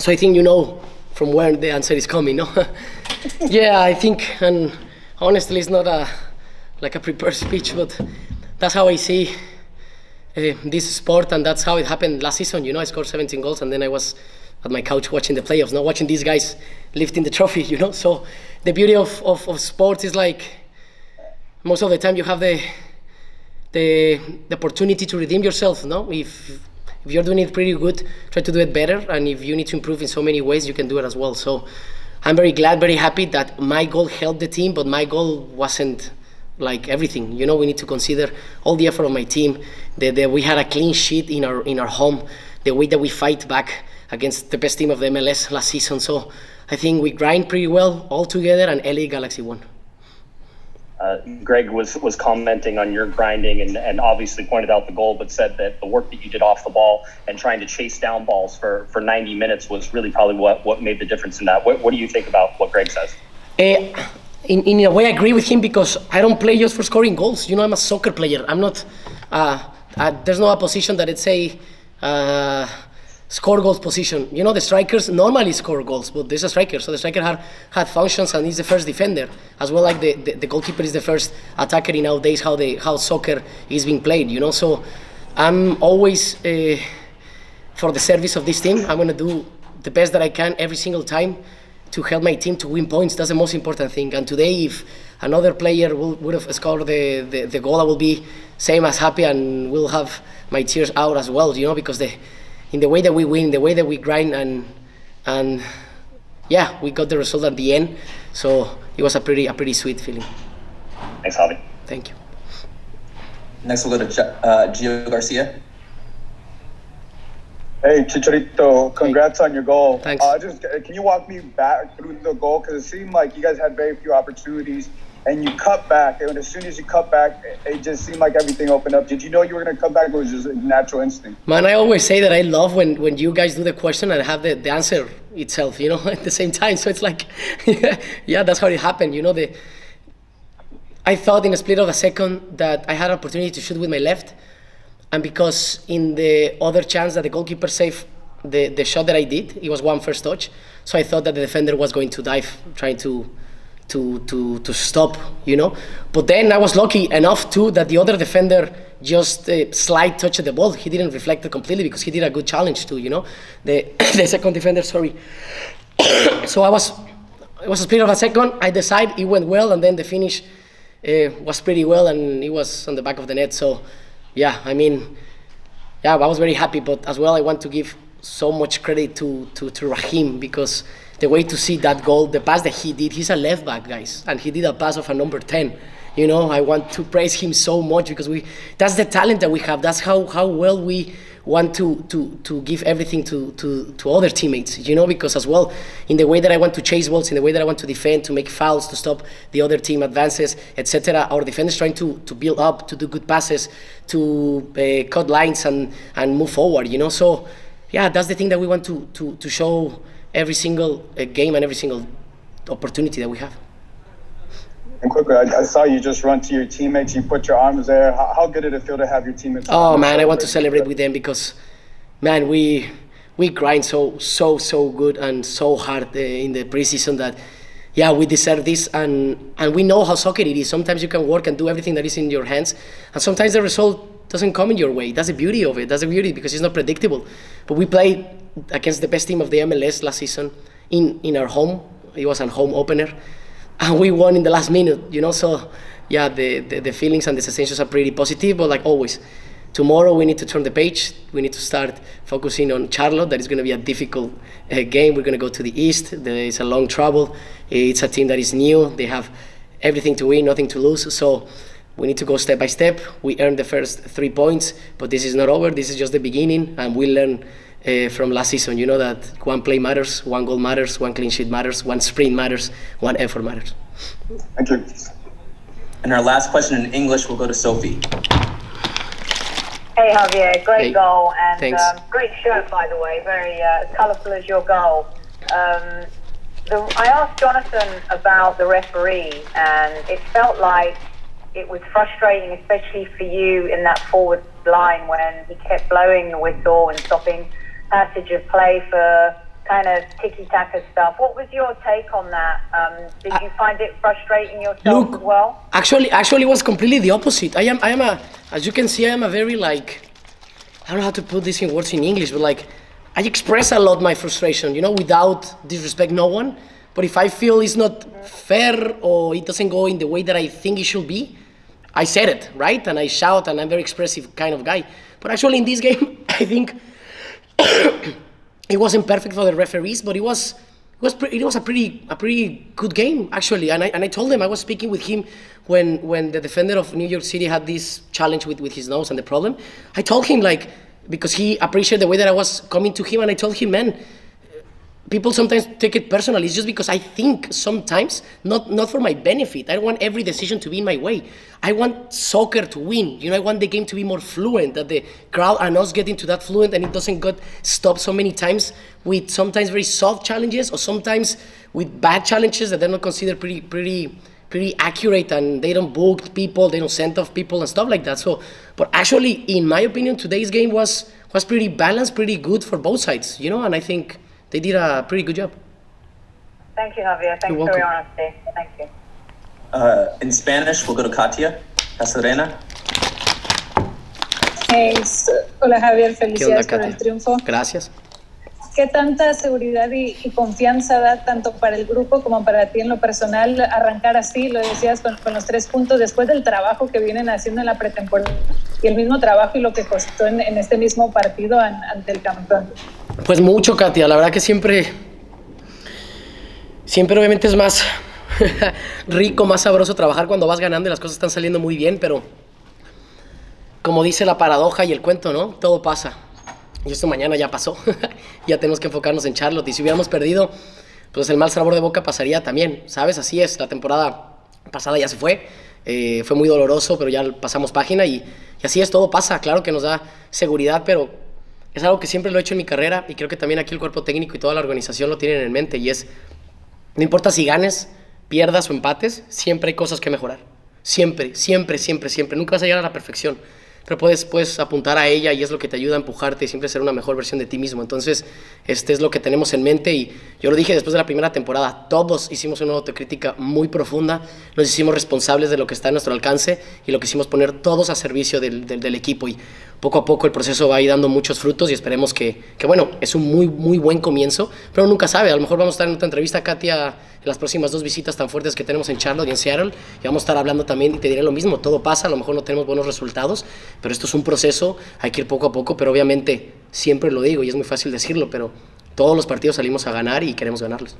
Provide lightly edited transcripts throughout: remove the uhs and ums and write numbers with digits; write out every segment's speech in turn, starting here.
So I think you know from where the answer is coming, no? Yeah, I think, and honestly, it's not like a prepared speech, but that's how I see this sport, and that's how it happened last season. I scored 17 goals, and then I was at my couch watching the playoffs, not watching these guys lifting the trophy, So the beauty of sports is like most of the time you have the opportunity to redeem yourself, no? If you're doing it pretty good, try to do it better, and if you need to improve in so many ways, you can do it as well. So I'm very glad, very happy that my goal helped the team, but my goal wasn't like everything. We need to consider all the effort of my team. That we had a clean sheet in our home, the way that we fight back against the best team of the MLS last season. So I think we grind pretty well all together, and LA Galaxy won. Greg was commenting on your grinding and obviously pointed out the goal, but said that the work that you did off the ball and trying to chase down balls for 90 minutes was really probably what made the difference in that. What do you think about what Greg says? In a way, I agree with him, because I don't play just for scoring goals. I'm a soccer player. I'm not. There's no a position that it's a score goals position. The strikers normally score goals, but there's a striker. So the striker had functions, and he's the first defender, as well like the goalkeeper is the first attacker in nowadays how soccer is being played. So I'm always for the service of this team. I'm gonna do the best that I can every single time to help my team to win points. That's the most important thing. And today, if another player would have scored the goal, I will be same as happy, and will have my tears out as well. Because in the way that we win, the way that we grind, and yeah, we got the result at the end. So it was a pretty sweet feeling. Thanks, Javi. Thank you. Next we'll go to Gio Garcia. Hey, Chicharito, congrats on your goal. Thanks. Can you walk me back through the goal? Because it seemed like you guys had very few opportunities, and you cut back. And as soon as you cut back, it just seemed like everything opened up. Did you know you were going to cut back, or was it just a natural instinct? Man, I always say that I love when you guys do the question and I have the answer itself, at the same time. So it's like, yeah, that's how it happened. I thought in a split of a second that I had an opportunity to shoot with my left. And because in the other chance that the goalkeeper saved the shot that I did, it was one first touch. So I thought that the defender was going to dive, trying to stop, But then I was lucky enough too that the other defender just slight touched the ball. He didn't reflect it completely, because he did a good challenge too, The second defender, sorry. So it was a split of a second. I decided it went well, and then the finish was pretty well, and it was on the back of the net. So. Yeah, I was very happy, but as well I want to give so much credit to Raheem, because the way to see that goal, the pass that he did, he's a left back, guys, and he did a pass of a number 10. I want to praise him so much, because that's the talent that we have. That's how well we want to give everything to other teammates, because as well, in the way that I want to chase balls, in the way that I want to defend, to make fouls, to stop the other team advances, etc. Our defenders trying to build up, to do good passes, to cut lines and move forward, So, yeah, that's the thing that we want to show every single game and every single opportunity that we have. And quickly, I saw you just run to your teammates. You put your arms there. How good did it feel to have your teammates? Oh man, I want to celebrate with them, because, man, we grind so good and so hard in the preseason that, yeah, we deserve this, and we know how soccer it is. Sometimes you can work and do everything that is in your hands, and sometimes the result doesn't come in your way. That's the beauty of it. That's the beauty, because it's not predictable. But we played against the best team of the MLS last season in our home. It was a home opener. And we won in the last minute, So, yeah, the feelings and the sensations are pretty positive. But like always, tomorrow we need to turn the page. We need to start focusing on Charlotte. That is going to be a difficult game. We're going to go to the East. It's a long travel. It's a team that is new. They have everything to win, nothing to lose. So we need to go step by step. We earned the first 3 points, but this is not over. This is just the beginning, and we'll learn from last season, that one play matters, one goal matters, one clean sheet matters, one sprint matters, one effort matters. Thank you. And our last question in English will go to Sophie. Hey Javier, great goal, and great shirt, by the way, very colourful as your goal. I asked Jonathan about the referee, and it felt like it was frustrating, especially for you in that forward line, when he kept blowing the whistle and stopping passage of play for kind of tiki-taka stuff. What was your take on that? Did you find it frustrating yourself as well? Actually, it was completely the opposite. As you can see, I am a very like, I don't know how to put this in words in English, but like, I express a lot my frustration, without disrespect no one. But if I feel it's not fair or it doesn't go in the way that I think it should be, I said it, right? And I shout, and I'm a very expressive kind of guy. But actually in this game, I think it wasn't perfect for the referees, but it was a pretty good game actually. And I told him, I was speaking with him when the defender of New York City had this challenge with his nose and the problem. I told him, like, because he appreciated the way that I was coming to him, and I told him, man, people sometimes take it personally. It's just because I think sometimes, not for my benefit. I don't want every decision to be in my way. I want soccer to win. I want the game to be more fluent, that the crowd and us get into that fluent, and it doesn't get stopped so many times with sometimes very soft challenges, or sometimes with bad challenges that they're not considered pretty accurate, and they don't book people, they don't send off people and stuff like that. So, but actually, in my opinion, today's game was pretty balanced, pretty good for both sides, and I think they did a pretty good job. Thank you, Javier. Thanks for your honesty. Thank you. In Spanish, we'll go to Katia Casadena. Thanks. Hola, Javier. Felicidades por el triunfo. Gracias. ¿Qué tanta seguridad y confianza da tanto para el grupo como para ti en lo personal arrancar así, lo decías, con los 3 puntos después del trabajo que vienen haciendo en la pretemporada y el mismo trabajo y lo que costó en este mismo partido ante el campeón? Pues mucho, Katia. La verdad que siempre obviamente es más rico, más sabroso trabajar cuando vas ganando y las cosas están saliendo muy bien, pero como dice la paradoja y el cuento, ¿no? Todo pasa. Y esto mañana ya pasó. Ya tenemos que enfocarnos en Charlotte. Y si hubiéramos perdido, pues el mal sabor de boca pasaría también, ¿sabes? Así es, la temporada pasada ya se fue. Fue muy doloroso, pero ya pasamos página y así es, todo pasa. Claro que nos da seguridad, pero es algo que siempre lo he hecho en mi carrera y creo que también aquí el cuerpo técnico y toda la organización lo tienen en mente, y es, no importa si ganes, pierdas o empates, siempre hay cosas que mejorar. Siempre. Nunca vas a llegar a la perfección, pero puedes apuntar a ella y es lo que te ayuda a empujarte y siempre ser una mejor versión de ti mismo. Entonces, es lo que tenemos en mente, y yo lo dije después de la primera temporada, todos hicimos una autocrítica muy profunda, nos hicimos responsables de lo que está a nuestro alcance y lo quisimos poner todos a servicio del equipo, y poco a poco el proceso va a ir dando muchos frutos y esperemos que bueno, es un muy, muy buen comienzo, pero nunca sabe, a lo mejor vamos a estar en otra entrevista, Katia, en las próximas 2 visitas tan fuertes que tenemos en Charlotte y en Seattle, y vamos a estar hablando también y te diré lo mismo, todo pasa, a lo mejor no tenemos buenos resultados, pero esto es un proceso, hay que ir poco a poco, pero obviamente, siempre lo digo y es muy fácil decirlo, pero todos los partidos salimos a ganar y queremos ganarlos.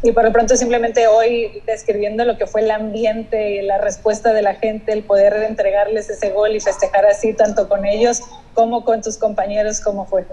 Y por lo pronto simplemente hoy describiendo lo que fue el ambiente, la respuesta de la gente, el poder entregarles ese gol y festejar así tanto con ellos como con tus compañeros, ¿cómo fue?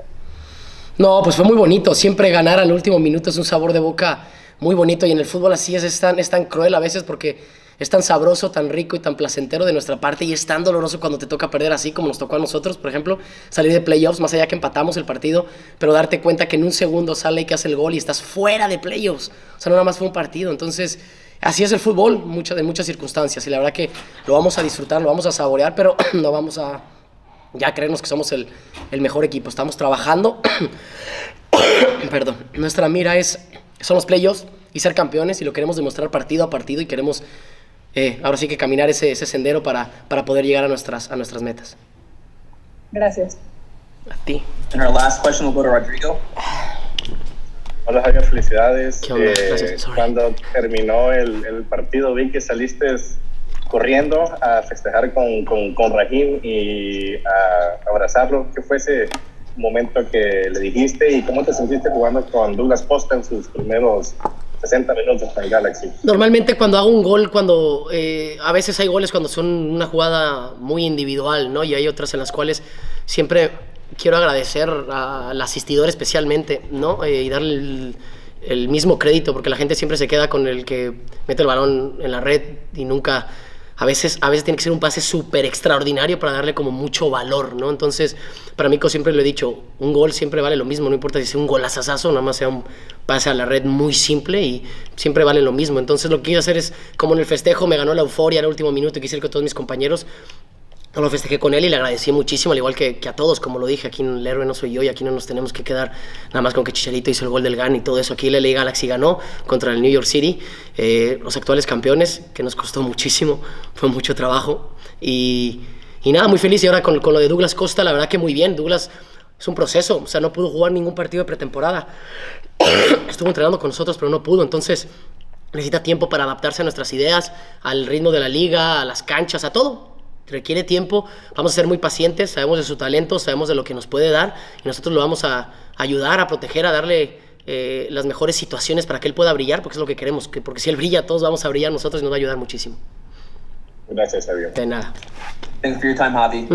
No, pues fue muy bonito, siempre ganar al último minuto es un sabor de boca muy bonito, y en el fútbol así es tan cruel a veces porque es tan sabroso, tan rico y tan placentero de nuestra parte, y es tan doloroso cuando te toca perder así como nos tocó a nosotros, por ejemplo, salir de playoffs, más allá que empatamos el partido, pero darte cuenta que en un segundo sale y que hace el gol y estás fuera de playoffs, o sea, no nada más fue un partido. Entonces, así es el fútbol, en muchas circunstancias, y la verdad que lo vamos a disfrutar, lo vamos a saborear, pero no vamos a ya creernos que somos el mejor equipo. Estamos trabajando, perdón, nuestra mira son los playoffs y ser campeones, y lo queremos demostrar partido a partido, y queremos ahora sí que caminar ese sendero para poder llegar a nuestras metas. Gracias. A ti. And our last question will go to Rodrigo. Hola Javier, felicidades. ¿Qué onda? Gracias. Cuando terminó el partido vi que saliste corriendo a festejar con Raheem y a abrazarlo. ¿Qué fue ese momento que le dijiste y cómo te sentiste jugando con Douglas Costa en sus primeros 60 minutos para el Galaxy? Normalmente cuando hago un gol, a veces hay goles cuando son una jugada muy individual, ¿no? Y hay otras en las cuales siempre quiero agradecer al asistidor especialmente, ¿no? Y darle el mismo crédito, porque la gente siempre se queda con el que mete el balón en la red y nunca... A veces tiene que ser un pase súper extraordinario para darle como mucho valor, ¿no? Entonces, para mí, como siempre lo he dicho, un gol siempre vale lo mismo, no importa si sea un golazazazo, nada más sea un pase a la red muy simple y siempre vale lo mismo. Entonces, lo que quiero hacer es, como en el festejo me ganó la euforia al último minuto y quise ir con todos mis compañeros, No lo festejé con él y le agradecí muchísimo, al igual que a todos, como lo dije, aquí el héroe no soy yo y aquí no nos tenemos que quedar nada más con que Chicharito hizo el gol del GAN y todo eso. Aquí el LA Galaxy ganó contra el New York City, los actuales campeones, que nos costó muchísimo, fue mucho trabajo y nada, muy feliz. Y ahora con lo de Douglas Costa, la verdad que muy bien. Douglas es un proceso, o sea, no pudo jugar ningún partido de pretemporada. Estuvo entrenando con nosotros, pero no pudo, entonces necesita tiempo para adaptarse a nuestras ideas, al ritmo de la liga, a las canchas, a todo. Requiere tiempo, vamos a ser muy pacientes, sabemos de su talento, sabemos de lo que nos puede dar y nosotros lo vamos a ayudar, a proteger, a darle las mejores situaciones para que él pueda brillar, porque es lo que queremos, porque si él brilla, todos vamos a brillar nosotros y nos va a ayudar muchísimo. Gracias, Javier. De nada. Thanks for your time, Javi.